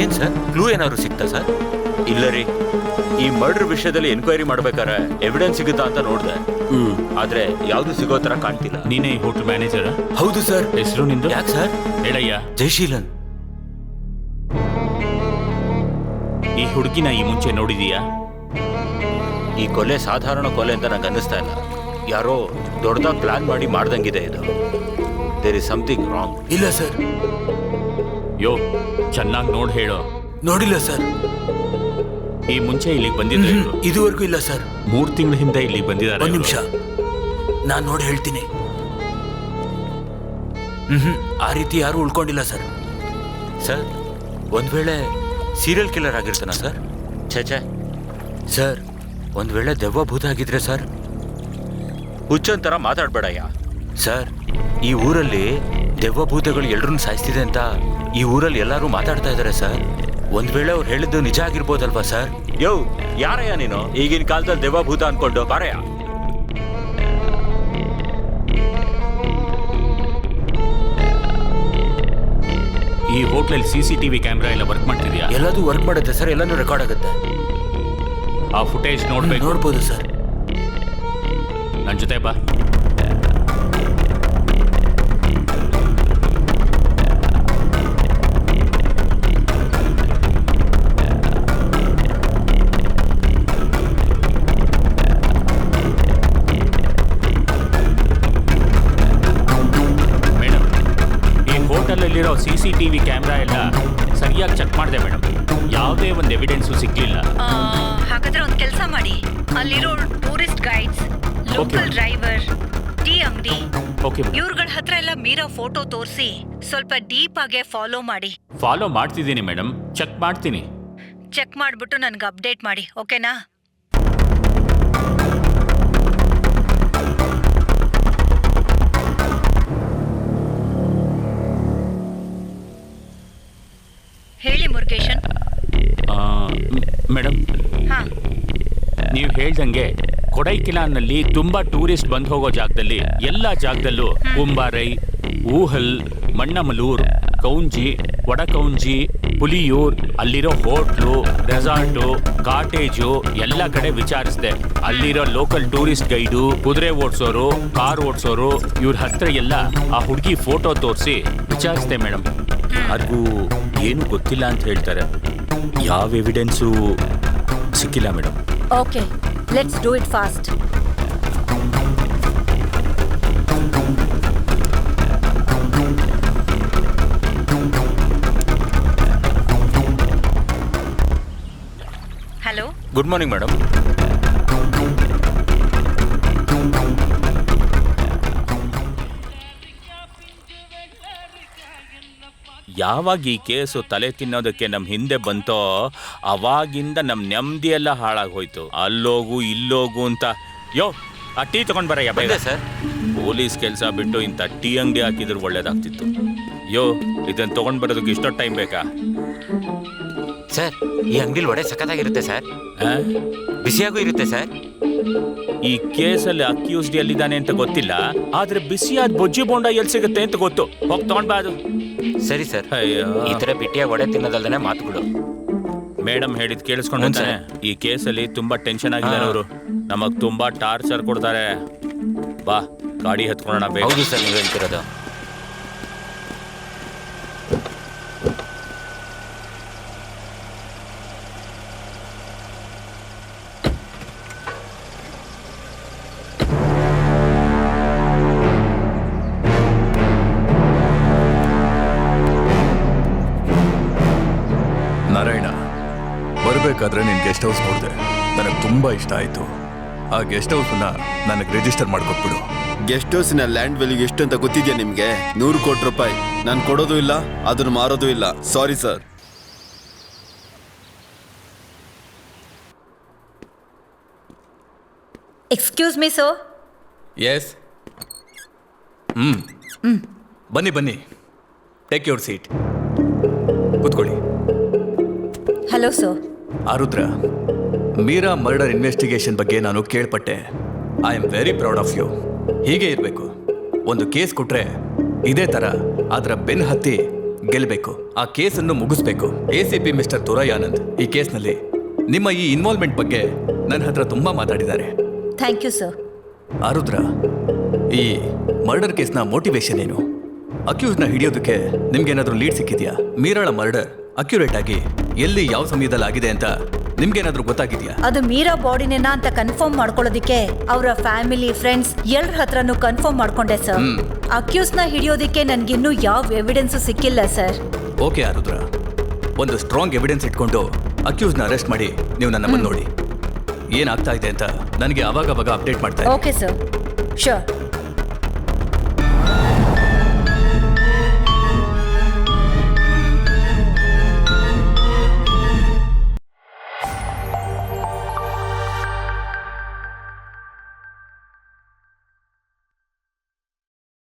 ಏನ್ sir clue ಏನಾದ್ರು ಸಿಗ್ತಾ ಸರ್? ಇಲ್ಲ ರೀ, ಈ ಮರ್ಡರ್ ವಿಷಯದಲ್ಲಿ ಎನ್ಕ್ವೈರಿ ಮಾಡ್ಬೇಕಾರೆ ಎವಿಡೆನ್ಸ್ ಸಿಗುತ್ತಾ ಅಂತ ನೋಡಿದೆ. ಆದ್ರೆ ಯಾವ್ದು ಸಿಗೋ ತರ ಕಾಣ್ತಿಲ್ಲ. ನೀನೇ ಈ ಹೋಟೆಲ್ ಮ್ಯಾನೇಜರ್? ಹೌದು ಸರ್. ಹೆಸರು ನಿಂದು? ಯಾಕೆ ಸರ್? ಹೇಳಯ್ಯ. ಜಯಶೀಲನ್. ಈ ಹುಡುಗಿನ ಈ ಮುಂಚೆ ನೋಡಿದೀಯಾ? ಈ ಕೊಲೆ ಸಾಧಾರಣ ಕೊಲೆ ಅಂತ ನಂಗೆ ಅನ್ನಿಸ್ತಾ ಇಲ್ಲ. ಯಾರೋ ದೊಡ್ಡದಾಗಿ ಪ್ಲಾನ್ ಮಾಡಿ ಮಾಡ್ದಂಗಿದೆ ಇದು. There is something wrong. ಇಲ್ಲ ಸರ್. ಯೋ, ಚೆನ್ನಾಗಿ ನೋಡಿ ಹೇಳೋ. ನೋಡಿಲ್ಲ ಸರ್. ಈ ಮುಂಚೆ ಇಲ್ಲಿಗೆ ಬಂದಿದ್ರೆ? ಇದುವರೆಗೂ ಇಲ್ಲ ಸರ್. 3 ತಿಂಗಳ ಹಿಂದೆ ಇಲ್ಲಿಗೆ ಬಂದಿದ್ದಾರೆ. ಒಂದು ನಿಮಿಷ, ನಾನು ನೋಡಿ ಹೇಳ್ತೀನಿ. ಆ ರೀತಿ ಯಾರು ಉಳ್ಕೊಂಡಿಲ್ಲ ಸರ್. ಸರ್, ಒಂದ್ ವೇಳೆ ಸೀರಿಯಲ್ ಕಿಲ್ಲರ್ ಆಗಿರ್ತಾನ ಸರ್? ಛೇ ಸರ್, ಒಂದ್ ವೇಳೆ ದೆವ್ವ ಭೂತ ಆಗಿದ್ರೆ ಸರ್? ಹುಚ್ಚಂತರ ಮಾತಾಡ್ಬೇಡಯ್ಯ. ಸರ್, ಈ ಊರಲ್ಲಿ ದೆವ್ವ ಭೂತಗಳು ಎಲ್ರನ್ನೂ ಸಾಯಿಸ್ತಿದೆ ಅಂತ ಈ ಊರಲ್ಲಿ ಎಲ್ಲರೂ ಮಾತಾಡ್ತಾ ಇದ್ದಾರೆ ಸರ್. ಒಂದ್ ವೇಳೆ ಅವ್ರು ಹೇಳಿದ್ದು ನಿಜ ಆಗಿರ್ಬೋದಲ್ವಾ ಸರ್? ಯೋ, ಯಾರಯ್ಯ ನೀನು ಈಗಿನ ಕಾಲದಲ್ಲಿ ದೆವ್ವ ಭೂತ ಅನ್ಕೊಂಡು? ಬಾರಯ್ಯ. ಈ ಹೋಟ್ಲಲ್ಲಿ CCTV ಕ್ಯಾಮ್ರಾ ಎಲ್ಲ ವರ್ಕ್ ಮಾಡ್ತಿದ್ಯಾ? ಎಲ್ಲದೂ ವರ್ಕ್ ಮಾಡುತ್ತೆ ಸರ್, ಎಲ್ಲನೂ ರೆಕಾರ್ಡ್ ಆಗುತ್ತೆ. ಆ ಫುಟೇಜ್ ನೋಡ್ಬೇಕು. ನೋಡ್ಬೋದು ಸರ್. ನನ್ನ ಜೊತೆ ಬಾ. ಮೇಡಮ್, ಈ ಹೋಟೆಲಲ್ಲಿರೋ CCTV ಕ್ಯಾಮ್ರಾ ಎಲ್ಲ ಸರಿಯಾಗಿ ಚೆಕ್ ಮಾಡಿದೆ ಮೇಡಮ್. ಯಾವುದೇ ಒಂದು ಎವಿಡೆನ್ಸು ಸಿಗ್ಲಿಲ್ಲ. ಹಾಗಾದ್ರೆ ಒಂದು ಕೆಲಸ ಮಾಡಿ, ಅಲ್ಲಿರೋ tourist guides, local driver, tea ಅಂಗಡಿ, ಇವ್ರಗಳ ಹತ್ರ ಎಲ್ಲ ಮೀರಾ ಫೋಟೋ ತೋರಿಸಿ ಸ್ವಲ್ಪ ಡೀಪ್ ಆಗಿ ಫಾಲೋ ಮಾಡಿ. ಫಾಲೋ ಮಾಡ್ತಿದ್ದೀನಿ ಮೇಡಮ್, ಚೆಕ್ ಮಾಡ್ತೀನಿ. ಚೆಕ್ ಮಾಡ್ಬಿಟ್ಟು ನನ್ಗೆ ಅಪ್ಡೇಟ್ ಮಾಡಿ, ಓಕೆನಾ? ಹೇಳಿ ಮುರುಗೇಶನ್. ಮೇಡಮ್, ಹಾ, ನೀವು ಹೇಳ್ದಂಗೆ ಕೊಡೈಕೆನಾಲ್ನಲ್ಲಿ ತುಂಬಾ ಟೂರಿಸ್ಟ್ ಬಂದು ಹೋಗೋ ಜಾಗದಲ್ಲಿ ಎಲ್ಲ ಜಾಗದಲ್ಲೂ ಕುಂಬಾರೈ, ಊಹಲ್, ಮಣ್ಣಮಲೂರ್, ಕೌಂಜಿ, ವಡಕೌಂಜಿ, ಪುಲಿಯೂರ್, ಅಲ್ಲಿರೋ ಹೋಟ್ಲು, ರೆಸಾರ್ಟು, ಕಾಟೇಜು ಎಲ್ಲ ಕಡೆ ವಿಚಾರಿಸಿದೆ. ಅಲ್ಲಿರೋ ಲೋಕಲ್ ಟೂರಿಸ್ಟ್ ಗೈಡು, ಕುದುರೆ ಓಡಿಸೋರು, ಕಾರ್ ಓಡಿಸೋರು, ಇವ್ರ ಹತ್ರ ಎಲ್ಲ ಆ ಹುಡುಗಿ ಫೋಟೋ ತೋರಿಸಿ ವಿಚಾರಿಸಿದೆ ಮೇಡಮ್. ಯಾರಿಗೂ ಏನು ಗೊತ್ತಿಲ್ಲ ಅಂತ ಹೇಳ್ತಾರೆ. ಯಾವ ಎವಿಡೆನ್ಸು ಸಿಕ್ಕಿಲ್ಲ madam. Okay, let's do it fast. Hello, good morning madam. ಯಾವಾಗ ಈ ಕೇಸು ತಲೆ ತಿನ್ನೋದಕ್ಕೆ ನಮ್ಮ ಹಿಂದೆ ಬಂತೋ ಅವಾಗಿಂದ ನಮ್ಮ ನೆಮ್ಮದಿ ಎಲ್ಲ ಹಾಳಾಗೋಯ್ತು. ಅಲ್ಲೋಗು ಇಲ್ಲೋಗು ಅಂತ. ಯೋ, ಆ ಟೀ ತಗೊಂಡ್ ಬರಯ್ಯ ಬೇಗ. ಸರ್, ಪೊಲೀಸ್ ಕೆಲಸ ಬಿಟ್ಟು ಇಂಥ ಟೀ ಅಂಗಡಿ ಹಾಕಿದ್ರು ಒಳ್ಳೇದಾಗ್ತಿತ್ತು. ಯೋ, ಇದನ್ನ ತಗೊಂಡ್ ಬರೋದಕ್ಕೆ ಇಷ್ಟೊತ್ತು ಟೈಮ್ ಬೇಕಾ? ಸರ್, ಈ ಅಂಗಡಿಲಿ ಒಡೆ ಸಖತ್ತಾಗಿರುತ್ತೆ ಸರ್. ಬಿಸಿಯಾಗೂ ಇರುತ್ತೆ ಸರ್. ಈ ಕೇಸಲ್ಲಿ ಅಕ್ಯೂಸ್ಡ್ ಎಲ್ಲಿದ್ದಾನೆ ಅಂತ ಗೊತ್ತಿಲ್ಲ, ಆದ್ರೆ ಬಿಸಿಯಾದ ಬೊಜ್ಜಿ ಬೋಂಡ ಎಲ್ಲಿ ಸಿಗುತ್ತೆ ಅಂತ ಗೊತ್ತು. ಹೋಗಿ ತಗೊಂಡ್ ಬಾ ಅದು. ಸರಿ ಸರ್. ಅಯ್ಯೋ, ಈ ತರ ಬಿಟ್ಟಿಯಾಗಿ ಒಡೆ ತಿನ್ನೋದಲ್ದೇ ಮಾತುಗಳು. ಮೇಡಮ್ ಹೇಳಿದ್ ಕೇಳಿಸ್ಕೊಂಡು ಈ ಕೇಸಲ್ಲಿ ತುಂಬಾ ಟೆನ್ಷನ್ ಆಗಿದ್ದಾರೆ ಅವರು. ನಮಗ್ ತುಂಬಾ ಟಾರ್ಚರ್ ಕೊಡ್ತಾರೆ. ಬಾ, ಗಾಡಿ ಹತ್ಕೊಳ್ಳೋಣ ಬೇಗ. ಹೌದು ಸರ್, ನೀವು ಹೇಳ್ತಿರೋದು. ನಾರಾಯಣ, ಬರಬೇಕಾದ್ರೆ ನೀನು ಗೆಸ್ಟ್ ಹೌಸ್ ನೋಡಿದೆ. ನನಗೆ ತುಂಬ ಇಷ್ಟ ಆಯಿತು. ಆ ಗೆಸ್ಟ್ ಹೌಸನ್ನ ನನಗೆ ರಿಜಿಸ್ಟರ್ ಮಾಡ್ಕೊಟ್ಬಿಡು. ಗೆಸ್ಟ್ ಹೌಸಿನ ಲ್ಯಾಂಡ್ ವ್ಯಾಲ್ಯೂ ಎಷ್ಟು ಅಂತ ಗೊತ್ತಿದೆಯಾ ನಿಮಗೆ? 100 ಕೋಟಿ ರೂಪಾಯಿ. ನಾನು ಕೊಡೋದು ಇಲ್ಲ, ಅದನ್ನು ಮಾರೋದು ಇಲ್ಲ. Sorry sir. Excuse me sir. Yes. ಬನ್ನಿ ಬನ್ನಿ, ಟೇಕ್ ಯುವರ್ ಸೀಟ್, ಕೂತ್ಕೊಳ್ಳಿ. Hello sir. Arudra, Meera murder investigation ಬಗ್ಗೆ ನಾನು ಕೇಳ್ಪಟ್ಟೆ. I am very proud of you. ಹೀಗೆ ಇರಬೇಕು. ಒಂದು ಕೇಸ್ ಕೊಟ್ರೆ ಇದೇ ಥರ ಅದರ ಬೆನ್ನು ಹತ್ತಿ ಗೆಲ್ಲಬೇಕು, ಆ ಕೇಸನ್ನು ಮುಗಿಸ್ಬೇಕು. ACP ಮಿಸ್ಟರ್ ತುರೈ ಆನಂದ್ ಈ ಕೇಸ್ನಲ್ಲಿ ನಿಮ್ಮ ಈ ಇನ್ವಾಲ್ವ್ಮೆಂಟ್ ಬಗ್ಗೆ ನನ್ನ ಹತ್ರ ತುಂಬಾ ಮಾತಾಡಿದ್ದಾರೆ. Thank you sir. ಆರುದ್ರ, ಈ ಮರ್ಡರ್ ಕೇಸ್ನ ಮೋಟಿವೇಶನ್ ಏನು? ಅಕ್ಯೂಸ್ನ ಹಿಡಿಯೋದಕ್ಕೆ ನಿಮ್ಗೇನಾದ್ರೂ ಲೀಡ್ ಸಿಕ್ಕಿದ್ಯಾ? ಮೀರಾಳ ಮರ್ಡರ್ ಅಕ್ಯುರೇಟ್ ಆಗಿ ಎಲ್ಲಿ ಯಾವ ಸಮಯದಲ್ಲಿ ಆಗಿದೆ ಅಂತ ನಿಮ್ಗೇನಾದ್ರೂ ಗೊತ್ತಾಗಿದ್ಯಾ? ಅದು ಮೀರಾ ಬಾಡಿನೇನಾ ಅಂತ ಕನ್ಫರ್ಮ್ ಮಾಡ್ಕೊಳ್ಳೋದಿಕ್ಕೆ ಅವರ ಫ್ಯಾಮಿಲಿ, ಫ್ರೆಂಡ್ಸ್ ಎಲ್ಲರ ಹತ್ರನೂ ಕನ್ಫರ್ಮ್ ಮಾಡ್ಕೊಂಡೆ ಸರ್. ಅಕ್ಯೂಸ್ನ ಹಿಡಿಯೋದಿಕ್ಕೆ ನನ್ಗಿನ್ನೂ ಯಾವ ಎವಿಡೆನ್ಸು ಸಿಕ್ಕಿಲ್ಲ ಸರ್. ಓಕೆ ಆರುದ್ರ, ಒಂದು ಸ್ಟ್ರಾಂಗ್ ಎವಿಡೆನ್ಸ್ ಇಟ್ಕೊಂಡು ಅಕ್ಯೂಸ್ನ ಅರೆಸ್ಟ್ ಮಾಡಿ ನೀವು ನನ್ನ ಬಂದು ನೋಡಿ. ಏನಾಗ್ತಾ ಇದೆ ಅಂತ ನನಗೆ ಅವಾಗ ಅಪ್ಡೇಟ್ ಮಾಡ್ತಾ ಇರಿ. Okay sir, sure.